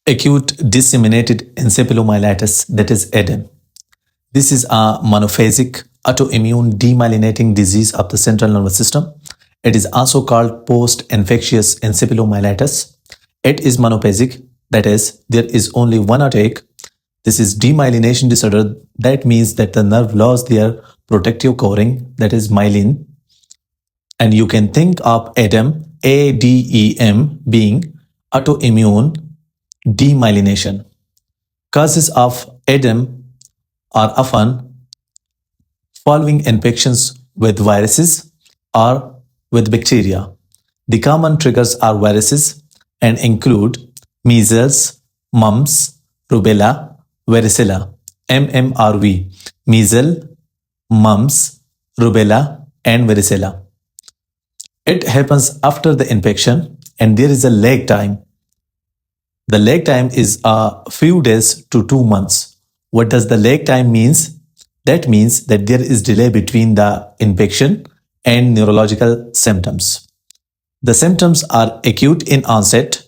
Acute disseminated encephalomyelitis, that is ADEM. This is a monophasic autoimmune demyelinating disease of the central nervous system. It is also called post-infectious encephalomyelitis. It is monophasic, that is, there is only one attack. This is demyelination disorder. That means that the nerve lost their protective covering, that is myelin. And you can think of ADEM, ADEM, being autoimmune demyelination. Causes of ADEM are often following infections with viruses or with bacteria. The common triggers are viruses and include measles, mumps, rubella, varicella, MMRV, measles, mumps, rubella, and varicella. It happens after the infection and there is a lag time. The lag time is a few days to 2 months. What does the lag time means? That means that there is delay between the infection and neurological symptoms. The symptoms are acute in onset.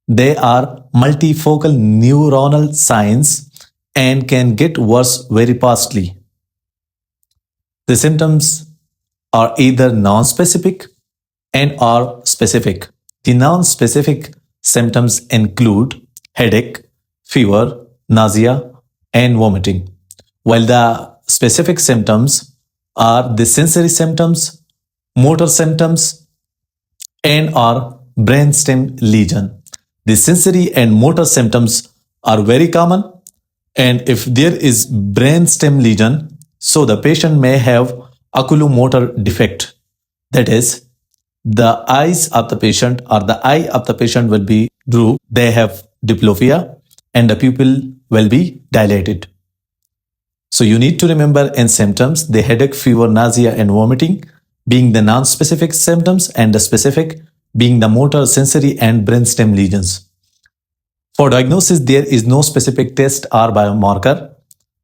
They are multifocal neuronal signs and can get worse very fastly. The symptoms are either non-specific and are specific. The non-specific symptoms include headache, fever, nausea, and vomiting, while the specific symptoms are the sensory symptoms, motor symptoms, and are brainstem lesion. The sensory and motor symptoms are very common, and if there is brainstem lesion, so the patient may have oculomotor defect. That is, the eyes of the patient or the eye of the patient will be drooped. They have diplopia and the pupil will be dilated. So you need to remember in symptoms, the headache, fever, nausea, and vomiting being the non-specific symptoms and the specific being the motor, sensory, and brainstem lesions. For diagnosis, there is no specific test or biomarker.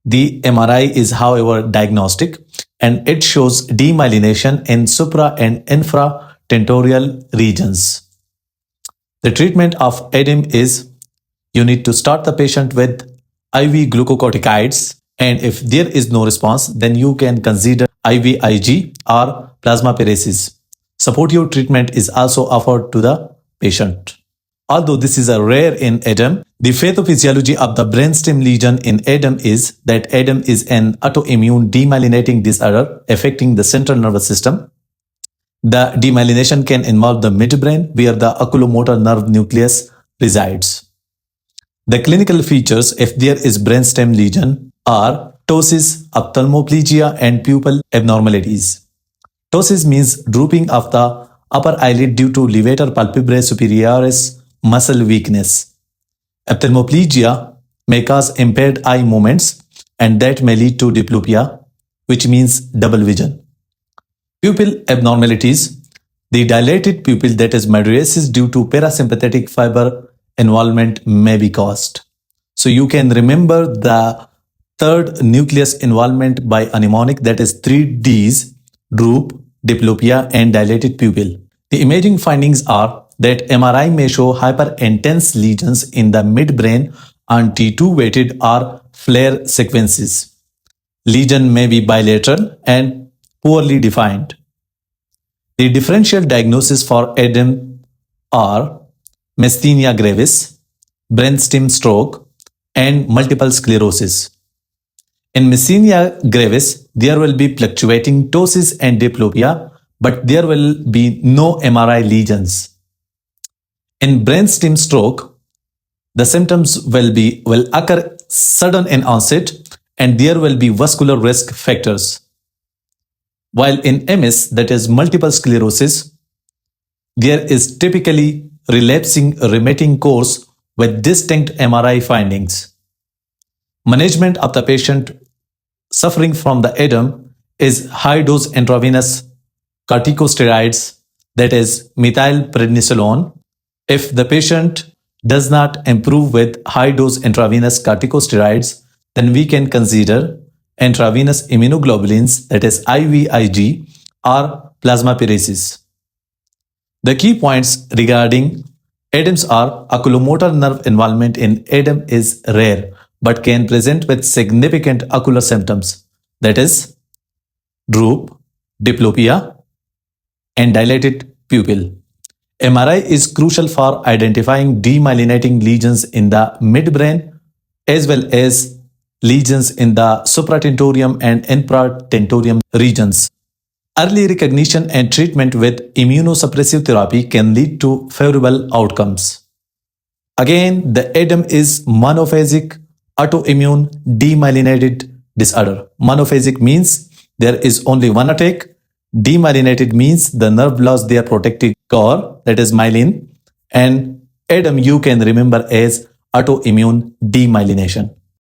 The MRI is, however, diagnostic and it shows demyelination in supra and infratentorial regions. The treatment of ADEM is you need to start the patient with IV glucocorticoids, and if there is no response, then you can consider IVIG or plasmapheresis. Supportive treatment is also offered to the patient. Although this is a rare in ADEM, the pathophysiology of the brainstem lesion in ADEM is that ADEM is an autoimmune demyelinating disorder affecting the central nervous system. The demyelination can involve the midbrain where the oculomotor nerve nucleus resides. The clinical features, if there is brainstem lesion, are ptosis, ophthalmoplegia, and pupil abnormalities. Ptosis means drooping of the upper eyelid due to levator palpebrae superioris muscle weakness. Ophthalmoplegia may cause impaired eye movements and that may lead to diplopia, which means double vision. Pupil abnormalities. The dilated pupil, that is mydriasis due to parasympathetic fiber involvement, may be caused. So you can remember the third nucleus involvement by a mnemonic, that is 3 Ds: droop, diplopia, and dilated pupil. The imaging findings are that MRI may show hyperintense lesions in the midbrain on T2 weighted or flare sequences. Lesion may be bilateral and poorly defined. The differential diagnosis for ADEM are myasthenia gravis, brainstem stroke, and multiple sclerosis. In myasthenia gravis, there will be fluctuating ptosis and diplopia, but there will be no MRI lesions. In brainstem stroke, the symptoms will occur sudden in onset and there will be vascular risk factors. While in MS, that is multiple sclerosis, there is typically relapsing remitting course with distinct MRI findings. Management of the patient suffering from the ADEM is high-dose intravenous corticosteroids, that is methylprednisolone. If the patient does not improve with high-dose intravenous corticosteroids, then we can consider intravenous immunoglobulins, that is IVIG, or plasmapheresis. The key points regarding ADEMs are oculomotor nerve involvement in ADEM is rare but can present with significant ocular symptoms, that is droop, diplopia, and dilated pupil. MRI is crucial for identifying demyelinating lesions in the midbrain as well as lesions in the supratentorium and infratentorium regions. Early recognition and treatment with immunosuppressive therapy can lead to favorable outcomes. Again, the ADEM is monophasic autoimmune demyelinated disorder. Monophasic means there is only one attack. Demyelinated means the nerve lost their protective core, that is myelin, and ADEM you can remember as autoimmune demyelination.